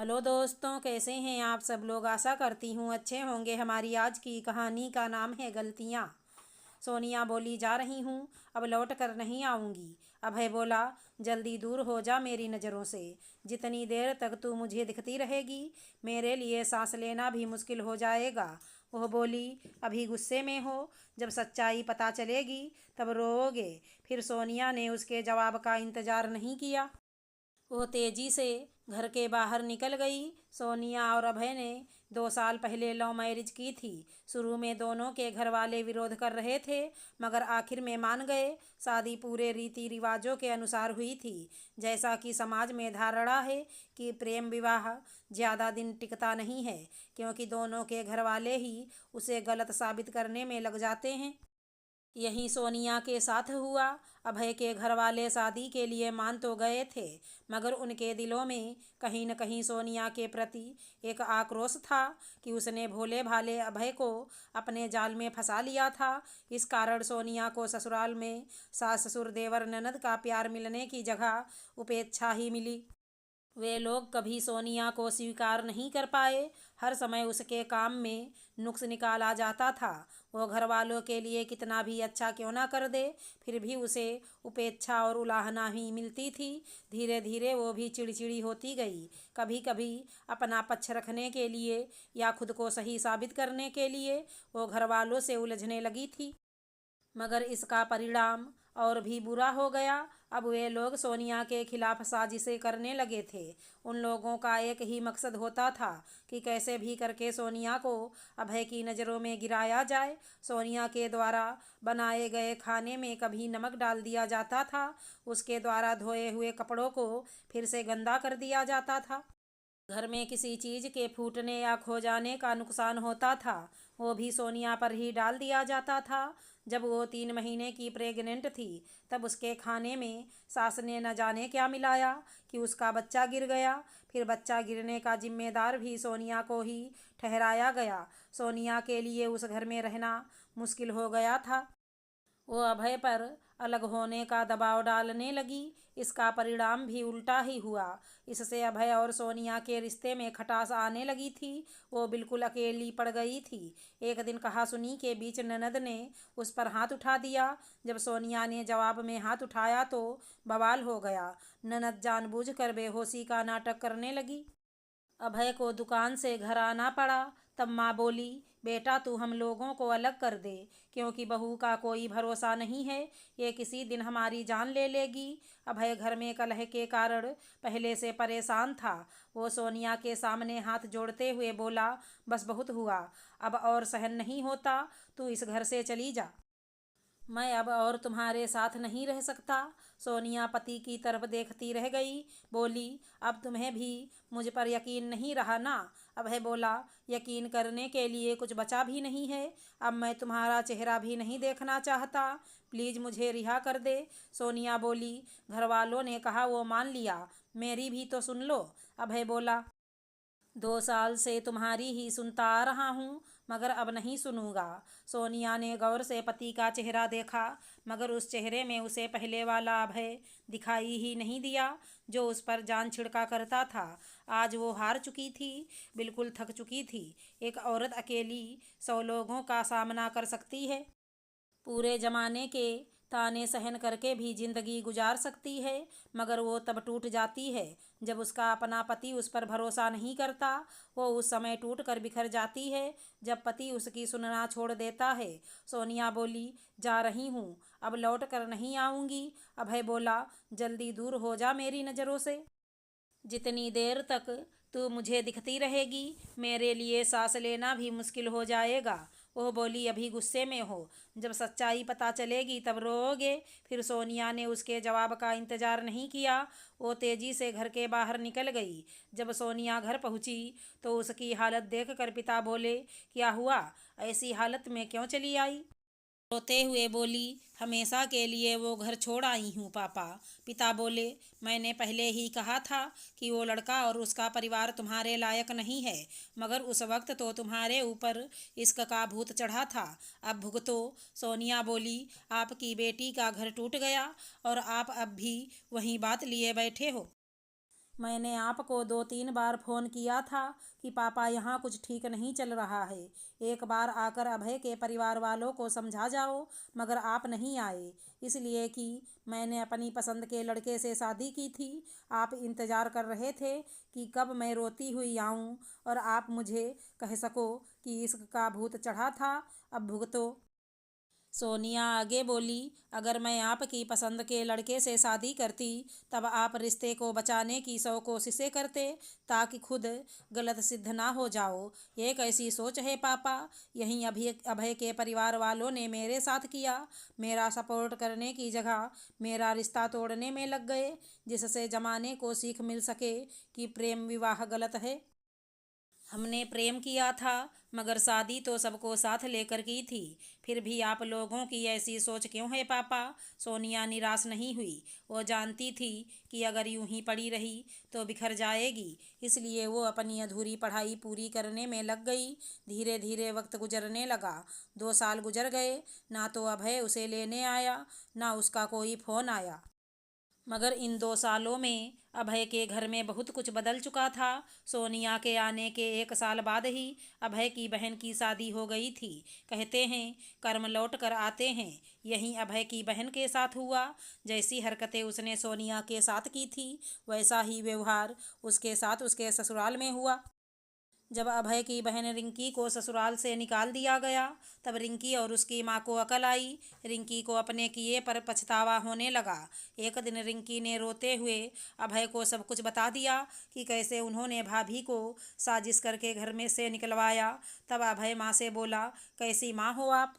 Hello दोस्तों, कैसे हैं आप सब लोग। आशा करती हूँ अच्छे होंगे। हमारी आज की कहानी का नाम है गलतियाँ। सोनिया बोली, जा रही हूँ, अब लौट कर नहीं आऊँगी। अभय बोला, जल्दी दूर हो जा मेरी नज़रों से। जितनी देर तक तू मुझे दिखती रहेगी मेरे लिए सांस लेना भी मुश्किल हो जाएगा। वह बोली, अभी गुस्से में हो, जब सच्चाई पता चलेगी तब रोओगे। फिर सोनिया ने उसके जवाब का इंतज़ार नहीं किया। वो तेजी से घर के बाहर निकल गई। सोनिया और अभय ने 2 साल पहले लव मैरिज की थी। शुरू में दोनों के घर वाले विरोध कर रहे थे, मगर आखिर में मान गए। शादी पूरे रीति रिवाजों के अनुसार हुई थी। जैसा कि समाज में धारणा है कि प्रेम विवाह ज़्यादा दिन टिकता नहीं है, क्योंकि दोनों के घर वाले ही उसे गलत साबित करने में लग जाते हैं। यही सोनिया के साथ हुआ। अभय के घर वाले शादी के लिए मान तो गए थे, मगर उनके दिलों में कहीं न कहीं सोनिया के प्रति एक आक्रोश था कि उसने भोले भाले अभय को अपने जाल में फंसा लिया था। इस कारण सोनिया को ससुराल में सास ससुर देवर ननद का प्यार मिलने की जगह उपेक्षा ही मिली। वे लोग कभी सोनिया को स्वीकार नहीं कर पाए। हर समय उसके काम में नुक्स निकाला जाता था। वो घर वालों के लिए कितना भी अच्छा क्यों ना कर दे, फिर भी उसे उपेक्षा और उलाहना ही मिलती थी। धीरे धीरे वो भी चिड़चिड़ी होती गई। कभी कभी अपना पक्ष रखने के लिए या खुद को सही साबित करने के लिए वो घर वालों से उलझने लगी थी। मगर इसका परिणाम और भी बुरा हो गया। अब वे लोग सोनिया के खिलाफ साजिशें करने लगे थे। उन लोगों का एक ही मकसद होता था कि कैसे भी करके सोनिया को अभय की नज़रों में गिराया जाए। सोनिया के द्वारा बनाए गए खाने में कभी नमक डाल दिया जाता था, उसके द्वारा धोए हुए कपड़ों को फिर से गंदा कर दिया जाता था। घर में किसी चीज़ के फूटने या खो जाने का नुकसान होता था, वो भी सोनिया पर ही डाल दिया जाता था। जब वो 3 महीने की प्रेग्नेंट थी, तब उसके खाने में सास ने न जाने क्या मिलाया कि उसका बच्चा गिर गया। फिर बच्चा गिरने का जिम्मेदार भी सोनिया को ही ठहराया गया। सोनिया के लिए उस घर में रहना मुश्किल हो गया था। वो अभय पर अलग होने का दबाव डालने लगी। इसका परिणाम भी उल्टा ही हुआ। इससे अभय और सोनिया के रिश्ते में खटास आने लगी थी। वो बिल्कुल अकेली पड़ गई थी। एक दिन कहा सुनी के बीच ननद ने उस पर हाथ उठा दिया। जब सोनिया ने जवाब में हाथ उठाया तो बवाल हो गया। ननद जानबूझकर बेहोशी का नाटक करने लगी। अभय को दुकान से घर आना पड़ा। तब माँ बोली, बेटा तू हम लोगों को अलग कर दे, क्योंकि बहू का कोई भरोसा नहीं है, ये किसी दिन हमारी जान ले लेगी। अभय घर में कलह के कारण पहले से परेशान था। वो सोनिया के सामने हाथ जोड़ते हुए बोला, बस बहुत हुआ, अब और सहन नहीं होता, तू इस घर से चली जा। मैं अब और तुम्हारे साथ नहीं रह सकता। सोनिया पति की तरफ देखती रह गई। बोली, अब तुम्हें भी मुझ पर यकीन नहीं रहा ना। अभय बोला, यकीन करने के लिए कुछ बचा भी नहीं है। अब मैं तुम्हारा चेहरा भी नहीं देखना चाहता। प्लीज़ मुझे रिहा कर दे। सोनिया बोली, घर वालों ने कहा वो मान लिया, मेरी भी तो सुन लो। अभय बोला, 2 साल से तुम्हारी ही सुनता आ रहा हूँ, मगर अब नहीं सुनूंगा। सोनिया ने गौर से पति का चेहरा देखा, मगर उस चेहरे में उसे पहले वाला अभय दिखाई ही नहीं दिया, जो उस पर जान छिड़का करता था। आज वो हार चुकी थी, बिल्कुल थक चुकी थी। एक औरत अकेली 100 लोगों का सामना कर सकती है, पूरे ज़माने के ताने सहन करके भी ज़िंदगी गुजार सकती है, मगर वो तब टूट जाती है जब उसका अपना पति उस पर भरोसा नहीं करता। वो उस समय टूट कर बिखर जाती है जब पति उसकी सुनना छोड़ देता है। सोनिया बोली, जा रही हूँ, अब लौट कर नहीं आऊँगी। अभय बोला, जल्दी दूर हो जा मेरी नज़रों से। जितनी देर तक तू मुझे दिखती रहेगी मेरे लिए सांस लेना भी मुश्किल हो जाएगा। वह बोली, अभी गुस्से में हो, जब सच्चाई पता चलेगी तब रोओगे। फिर सोनिया ने उसके जवाब का इंतज़ार नहीं किया। वो तेज़ी से घर के बाहर निकल गई। जब सोनिया घर पहुंची तो उसकी हालत देखकर पिता बोले, क्या हुआ, ऐसी हालत में क्यों चली आई। रोते हुए बोली, हमेशा के लिए वो घर छोड़ आई हूँ पापा। पिता बोले, मैंने पहले ही कहा था कि वो लड़का और उसका परिवार तुम्हारे लायक नहीं है, मगर उस वक्त तो तुम्हारे ऊपर इश्क का भूत चढ़ा था, अब भुगतो। सोनिया बोली, आपकी बेटी का घर टूट गया और आप अब भी वही बात लिए बैठे हो। मैंने आपको 2-3 बार फ़ोन किया था कि पापा यहाँ कुछ ठीक नहीं चल रहा है। एक बार आकर अभय के परिवार वालों को समझा जाओ, मगर आप नहीं आए। इसलिए कि मैंने अपनी पसंद के लड़के से शादी की थी। आप इंतज़ार कर रहे थे कि कब मैं रोती हुई आऊँ और आप मुझे कह सको कि इसका भूत चढ़ा था, अब भुगतो। सोनिया आगे बोली, अगर मैं आपकी पसंद के लड़के से शादी करती तब आप रिश्ते को बचाने की 100 कोशिशें करते ताकि खुद गलत सिद्ध ना हो जाओ। ये कैसी सोच है पापा? यहीं अभी अभय के परिवार वालों ने मेरे साथ किया। मेरा सपोर्ट करने की जगह मेरा रिश्ता तोड़ने में लग गए, जिससे जमाने को सीख मिल सके कि प्रेम विवाह गलत है। हमने प्रेम किया था, मगर शादी तो सबको साथ लेकर की थी। फिर भी आप लोगों की ऐसी सोच क्यों है पापा? सोनिया निराश नहीं हुई। वो जानती थी कि अगर यूं ही पड़ी रही तो बिखर जाएगी। इसलिए वो अपनी अधूरी पढ़ाई पूरी करने में लग गई। धीरे धीरे वक्त गुजरने लगा। 2 साल गुजर गए। ना तो अभय उसे लेने आया, ना उसका कोई फ़ोन आया। मगर इन 2 सालों में अभय के घर में बहुत कुछ बदल चुका था। सोनिया के आने के 1 साल बाद ही अभय की बहन की शादी हो गई थी। कहते हैं कर्म लौट कर आते हैं। यहीं अभय की बहन के साथ हुआ। जैसी हरकतें उसने सोनिया के साथ की थी, वैसा ही व्यवहार उसके साथ उसके ससुराल में हुआ। जब अभय की बहन रिंकी को ससुराल से निकाल दिया गया, तब रिंकी और उसकी माँ को अकल आई। रिंकी को अपने किए पर पछतावा होने लगा। एक दिन रिंकी ने रोते हुए अभय को सब कुछ बता दिया कि कैसे उन्होंने भाभी को साजिश करके घर में से निकलवाया। तब अभय माँ से बोला, कैसी माँ हो आप?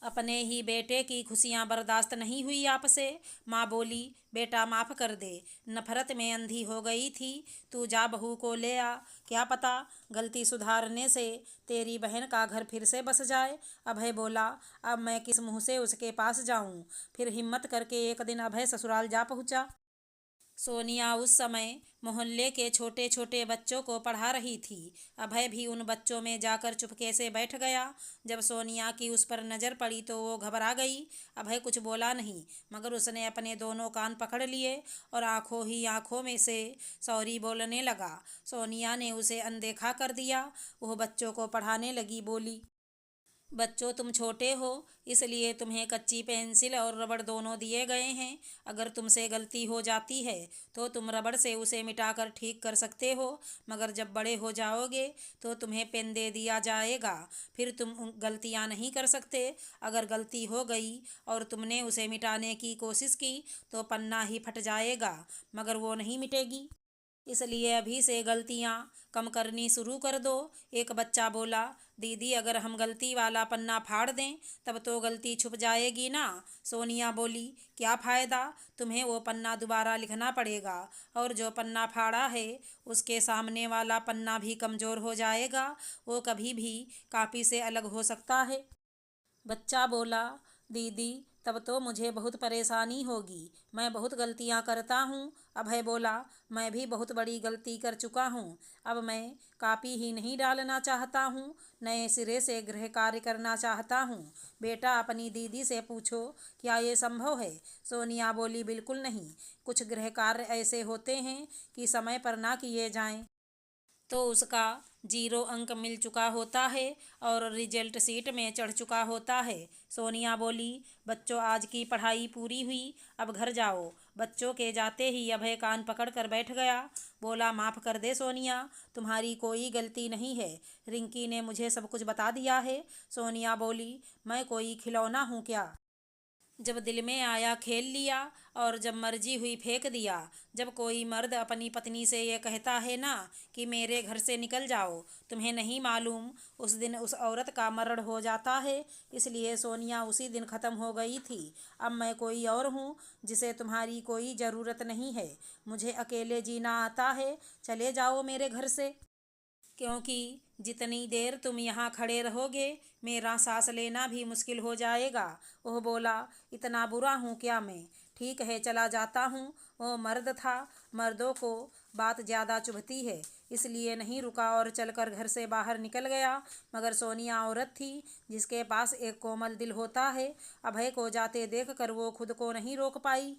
अपने ही बेटे की खुशियां बर्दाश्त नहीं हुई आपसे? माँ बोली, बेटा माफ़ कर दे, नफरत में अंधी हो गई थी। तू जा बहू को ले आ। क्या पता गलती सुधारने से तेरी बहन का घर फिर से बस जाए। अभय बोला, अब मैं किस मुँह से उसके पास जाऊँ? फिर हिम्मत करके एक दिन अभय ससुराल जा पहुँचा। सोनिया उस समय मोहल्ले के छोटे छोटे बच्चों को पढ़ा रही थी। अभय भी उन बच्चों में जाकर चुपके से बैठ गया। जब सोनिया की उस पर नज़र पड़ी तो वो घबरा गई। अभय कुछ बोला नहीं, मगर उसने अपने दोनों कान पकड़ लिए और आंखों ही आंखों में से सॉरी बोलने लगा। सोनिया ने उसे अनदेखा कर दिया। वो बच्चों को पढ़ाने लगी, बोली, बच्चों तुम छोटे हो, इसलिए तुम्हें कच्ची पेंसिल और रबड़ दोनों दिए गए हैं। अगर तुमसे गलती हो जाती है तो तुम रबड़ से उसे मिटाकर ठीक कर सकते हो, मगर जब बड़े हो जाओगे तो तुम्हें पेन दे दिया जाएगा। फिर तुम गलतियां नहीं कर सकते। अगर गलती हो गई और तुमने उसे मिटाने की कोशिश की तो पन्ना ही फट जाएगा, मगर वो नहीं मिटेगी। इसलिए अभी से गलतियाँ कम करनी शुरू कर दो। एक बच्चा बोला, दीदी अगर हम गलती वाला पन्ना फाड़ दें तब तो गलती छुप जाएगी ना? सोनिया बोली, क्या फ़ायदा? तुम्हें वो पन्ना दोबारा लिखना पड़ेगा और जो पन्ना फाड़ा है उसके सामने वाला पन्ना भी कमज़ोर हो जाएगा। वो कभी भी कापी से अलग हो सकता है। बच्चा बोला, दीदी तब तो मुझे बहुत परेशानी होगी, मैं बहुत गलतियां करता हूँ। अभय बोला, मैं भी बहुत बड़ी गलती कर चुका हूँ। अब मैं कापी ही नहीं डालना चाहता हूँ, नए सिरे से गृह कार्य करना चाहता हूँ। बेटा अपनी दीदी से पूछो, क्या ये संभव है? सोनिया बोली, बिल्कुल नहीं। कुछ गृह कार्य ऐसे होते हैं कि समय पर ना किए जाएं तो उसका 0 अंक मिल चुका होता है और रिजल्ट शीट में चढ़ चुका होता है। सोनिया बोली, बच्चों आज की पढ़ाई पूरी हुई, अब घर जाओ। बच्चों के जाते ही अभय कान पकड़ कर बैठ गया। बोला, माफ़ कर दे सोनिया, तुम्हारी कोई गलती नहीं है। रिंकी ने मुझे सब कुछ बता दिया है। सोनिया बोली, मैं कोई खिलौना हूँ क्या? जब दिल में आया खेल लिया और जब मर्जी हुई फेंक दिया। जब कोई मर्द अपनी पत्नी से ये कहता है ना कि मेरे घर से निकल जाओ, तुम्हें नहीं मालूम उस दिन उस औरत का मरण हो जाता है। इसलिए सोनिया उसी दिन ख़त्म हो गई थी। अब मैं कोई और हूँ जिसे तुम्हारी कोई ज़रूरत नहीं है। मुझे अकेले जीना आता है। चले जाओ मेरे घर से, क्योंकि जितनी देर तुम यहाँ खड़े रहोगे मेरा सांस लेना भी मुश्किल हो जाएगा। वह बोला, इतना बुरा हूँ क्या मैं? ठीक है, चला जाता हूँ। वो मर्द था। मर्दों को बात ज़्यादा चुभती है, इसलिए नहीं रुका और चलकर घर से बाहर निकल गया। मगर सोनिया औरत थी जिसके पास एक कोमल दिल होता है। अभय को जाते देख कर वो खुद को नहीं रोक पाई।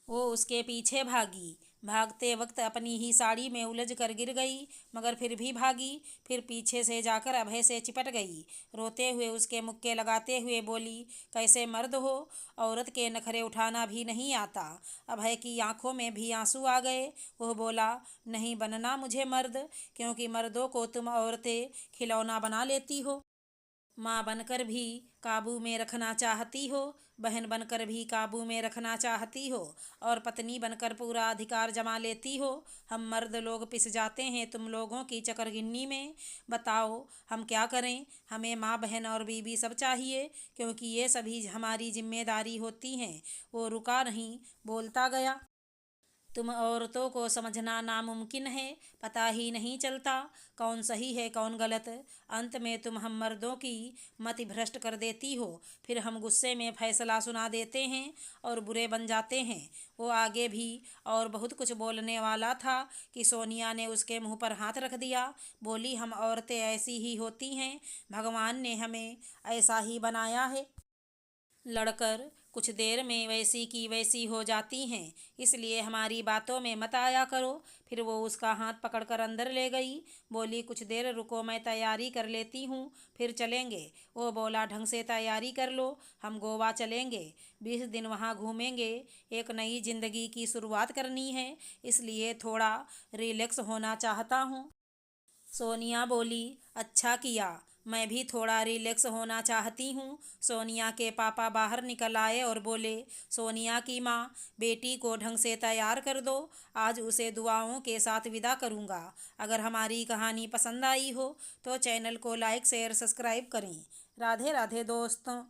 वो उसके पीछे भागी। भागते वक्त अपनी ही साड़ी में उलझ कर गिर गई, मगर फिर भी भागी। फिर पीछे से जाकर अभय से चिपट गई। रोते हुए उसके मुक्के लगाते हुए बोली, कैसे मर्द हो, औरत के नखरे उठाना भी नहीं आता। अभय की आंखों में भी आंसू आ गए। वह बोला, नहीं बनना मुझे मर्द, क्योंकि मर्दों को तुम औरतें खिलौना बना लेती हो। माँ बनकर भी काबू में रखना चाहती हो, बहन बनकर भी काबू में रखना चाहती हो, और पत्नी बनकर पूरा अधिकार जमा लेती हो। हम मर्द लोग पिस जाते हैं तुम लोगों की चकरगिन्नी में। बताओ हम क्या करें। हमें माँ बहन और बीवी सब चाहिए, क्योंकि ये सभी हमारी जिम्मेदारी होती हैं। वो रुका नहीं, बोलता गया, तुम औरतों को समझना नामुमकिन है। पता ही नहीं चलता कौन सही है कौन गलत। अंत में तुम हम मर्दों की मति भ्रष्ट कर देती हो। फिर हम गुस्से में फैसला सुना देते हैं और बुरे बन जाते हैं। वो आगे भी और बहुत कुछ बोलने वाला था कि सोनिया ने उसके मुंह पर हाथ रख दिया। बोली, हम औरतें ऐसी ही होती हैं, भगवान ने हमें ऐसा ही बनाया है। लड़कर कुछ देर में वैसी की वैसी हो जाती हैं, इसलिए हमारी बातों में मत आया करो। फिर वो उसका हाथ पकड़कर अंदर ले गई। बोली, कुछ देर रुको, मैं तैयारी कर लेती हूँ, फिर चलेंगे। वो बोला, ढंग से तैयारी कर लो, हम गोवा चलेंगे, 20 दिन वहाँ घूमेंगे। एक नई जिंदगी की शुरुआत करनी है, इसलिए थोड़ा रिलैक्स होना चाहता हूँ। सोनिया बोली, अच्छा किया, मैं भी थोड़ा रिलैक्स होना चाहती हूँ। सोनिया के पापा बाहर निकल आए और बोले, सोनिया की माँ, बेटी को ढंग से तैयार कर दो, आज उसे दुआओं के साथ विदा करूँगा। अगर हमारी कहानी पसंद आई हो तो चैनल को लाइक शेयर सब्सक्राइब करें। राधे राधे दोस्तों।